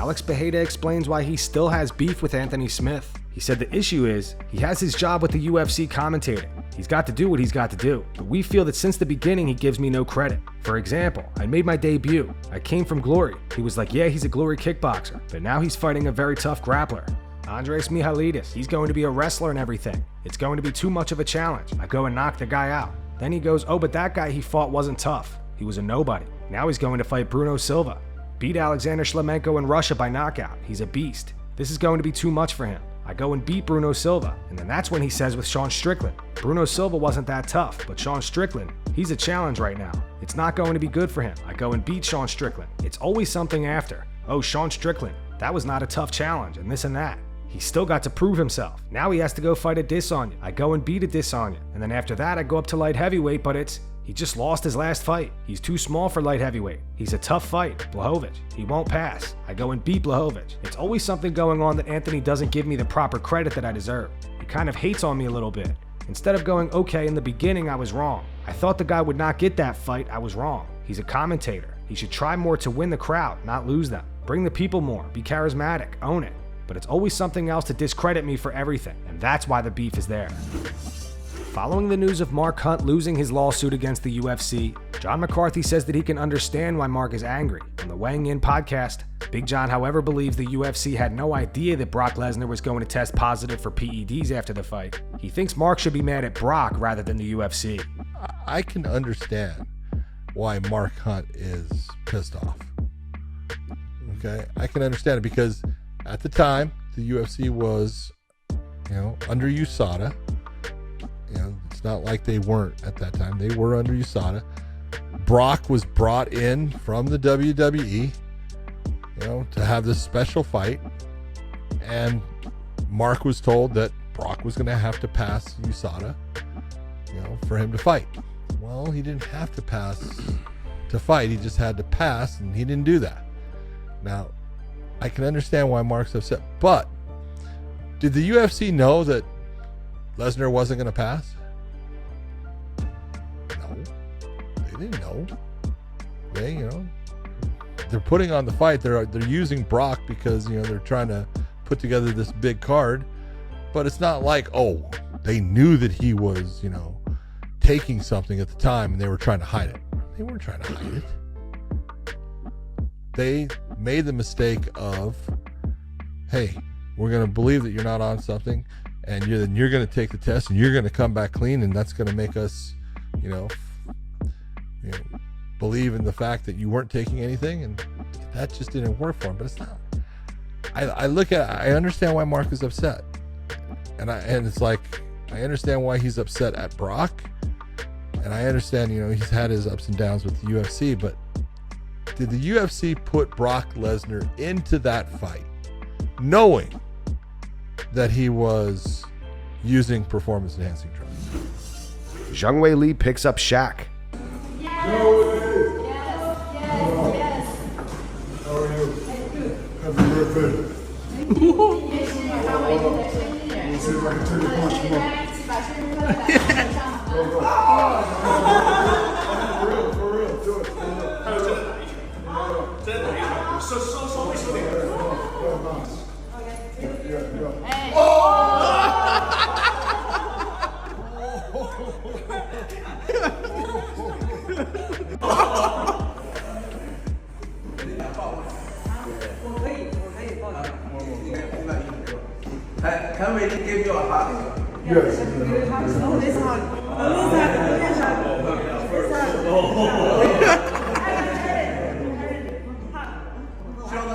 Alex Pereira explains why he still has beef with Anthony Smith. He said the issue is, he has his job with the UFC commentating. He's got to do what he's got to do, but we feel that since the beginning he gives me no credit. For example, I made my debut. I came from Glory. He was like, yeah, he's a Glory kickboxer, but now he's fighting a very tough grappler. Andres Mihalidis, he's going to be a wrestler and everything. It's going to be too much of a challenge. I go and knock the guy out. Then he goes, oh, but that guy he fought wasn't tough. He was a nobody. Now he's going to fight Bruno Silva. Beat Alexander Shlemenko in Russia by knockout. He's a beast. This is going to be too much for him. I go and beat Bruno Silva, and then that's when he says with Sean Strickland, Bruno Silva wasn't that tough, but Sean Strickland, he's a challenge right now. It's not going to be good for him. I go and beat Sean Strickland. It's always something after. Oh, Sean Strickland, that was not a tough challenge, and this and that. He's still got to prove himself. Now he has to go fight Adesanya. I go and beat Adesanya, and then after that I go up to light heavyweight, but he just lost his last fight. He's too small for light heavyweight. He's a tough fight. Blachowicz. He won't pass. I go and beat Blachowicz. It's always something going on that Anthony doesn't give me the proper credit that I deserve. He kind of hates on me a little bit. Instead of going, okay, in the beginning I was wrong. I thought the guy would not get that fight. I was wrong. He's a commentator. He should try more to win the crowd, not lose them. Bring the people more. Be charismatic. Own it. But it's always something else to discredit me for everything. And that's why the beef is there. Following the news of Mark Hunt losing his lawsuit against the UFC, John McCarthy says that he can understand why Mark is angry. On the Weighing In podcast, Big John, however, believes the UFC had no idea that Brock Lesnar was going to test positive for PEDs after the fight. He thinks Mark should be mad at Brock rather than the UFC. I can understand why Mark Hunt is pissed off. Okay, I can understand it because at the time, the UFC was, under USADA. It's not like they weren't at that time. They were under USADA. Brock was brought in from the WWE, to have this special fight. And Mark was told that Brock was going to have to pass USADA, for him to fight. Well, he didn't have to pass to fight. He just had to pass, and he didn't do that. Now, I can understand why Mark's upset, but did the UFC know that Lesnar wasn't going to pass? No, they didn't know. They're putting on the fight. They're using Brock because they're trying to put together this big card, but it's not like they knew that he was taking something at the time and they were trying to hide it. They weren't trying to hide it. They made the mistake of, hey, we're going to believe that you're not on something, and you're going to take the test and you're going to come back clean, and that's going to make us believe in the fact that you weren't taking anything, and that just didn't work for him. But it's not. I understand why Mark is upset, and it's like I understand why he's upset at Brock, and I understand he's had his ups and downs with the UFC, but did the UFC put Brock Lesnar into that fight knowing that he was using performance-enhancing drugs? Zhang Weili picks up Shaq. Yes. How are you? Good. Happy birthday. Let's see if I can take a punch. Come on. For real. Do it. Can we give you a hug? Yes. Oh, this hug.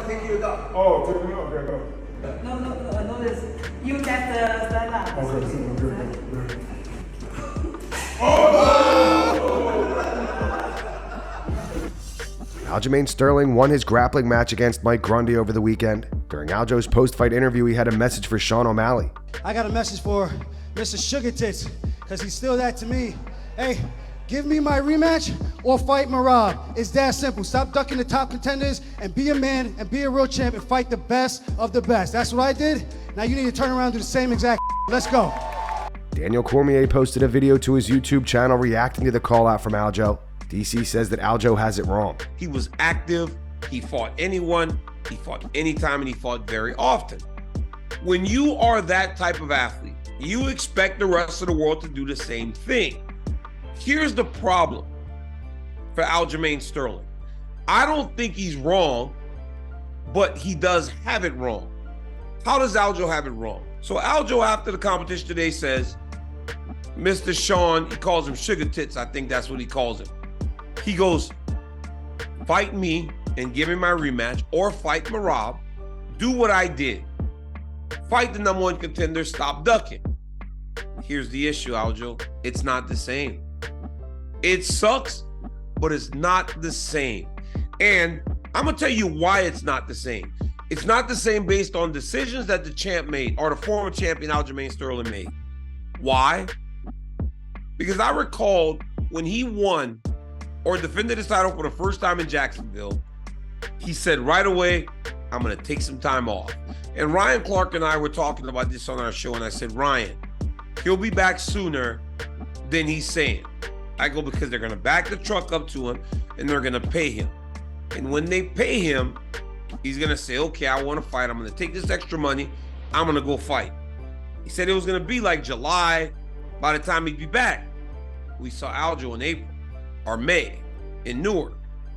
Take you down. Oh, take me up. Yeah, go. No, this. You just stand up. Okay, good. Aljamain Sterling won his grappling match against Mike Grundy over the weekend. During Aljo's post-fight interview, he had a message for Sean O'Malley. I got a message for Mr. Sugar Tits, because he's still that to me. Hey, give me my rematch or fight Marab. It's that simple. Stop ducking the top contenders and be a man and be a real champ and fight the best of the best. That's what I did. Now you need to turn around and do the same exact. Let's go. Daniel Cormier posted a video to his YouTube channel reacting to the call out from Aljo. DC says that Aljo has it wrong. He was active. He fought anyone. He fought anytime and he fought very often. When you are that type of athlete, you expect the rest of the world to do the same thing. Here's the problem for Aljamain Sterling. I don't think he's wrong, but he does have it wrong. How does Aljo have it wrong? So Aljo, after the competition today, says, Mr. Sean, he calls him Sugar Tits, I think that's what he calls him. He goes, fight me and give me my rematch, or fight Merab, do what I did. Fight the number one contender, stop ducking. Here's the issue, Aljo. It's not the same. It sucks, but it's not the same. And I'm gonna tell you why it's not the same. It's not the same based on decisions that the champ made, or the former champion Aljamain Sterling made. Why? Because I recalled when he won or defended his title for the first time in Jacksonville, he said right away, I'm gonna take some time off. And Ryan Clark and I were talking about this on our show, and I said, Ryan, he'll be back sooner than he's saying. I go, because they're gonna back the truck up to him and they're gonna pay him. And when they pay him, he's gonna say, okay, I wanna fight. I'm gonna take this extra money. I'm gonna go fight. He said it was gonna be like July by the time he'd be back. We saw Aljo in April or May in Newark,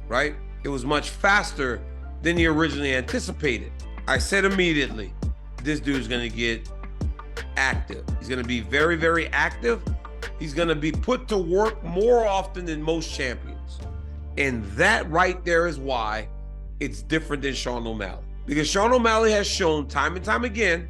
right? It was much faster than he originally anticipated. I said immediately, this dude's gonna get active. He's gonna be very, very active. He's gonna be put to work more often than most champions. And that right there is why it's different than Sean O'Malley. Because Sean O'Malley has shown time and time again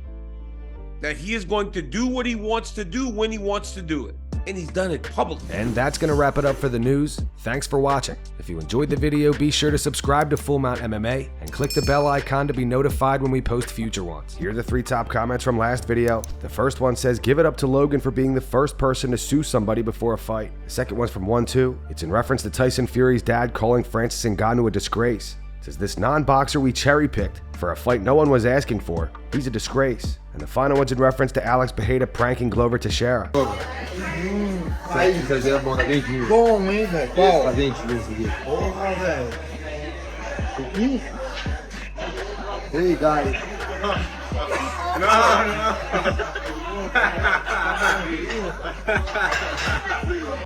that he is going to do what he wants to do when he wants to do it. And he's done it publicly. And that's going to wrap it up for the news. Thanks for watching. If you enjoyed the video, be sure to subscribe to Full Mount MMA and click the bell icon to be notified when we post future ones. Here are the 3 top comments from last video. The first one says, give it up to Logan for being the first person to sue somebody before a fight. The second one's from 1-2. It's in reference to Tyson Fury's dad calling Francis Ngannou a disgrace. It says, this non-boxer we cherry-picked for a fight no one was asking for. He's a disgrace. And the final one's in reference to Alex Pereira pranking Glover Teixeira. Aí, fazer a bola bem aqui. Bom, hein, velho? Qual? Pra gente ver isso aqui. Porra, velho. Aqui? Hey, guys.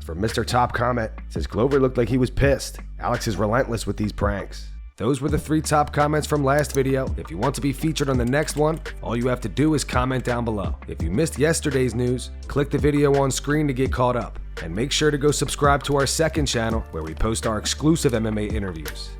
For Mr. Top Comment, it says Glover looked like he was pissed. Alex is relentless with these pranks. Those were the 3 top comments from last video. If you want to be featured on the next one, all you have to do is comment down below. If you missed yesterday's news, click the video on screen to get caught up. And make sure to go subscribe to our second channel where we post our exclusive MMA interviews.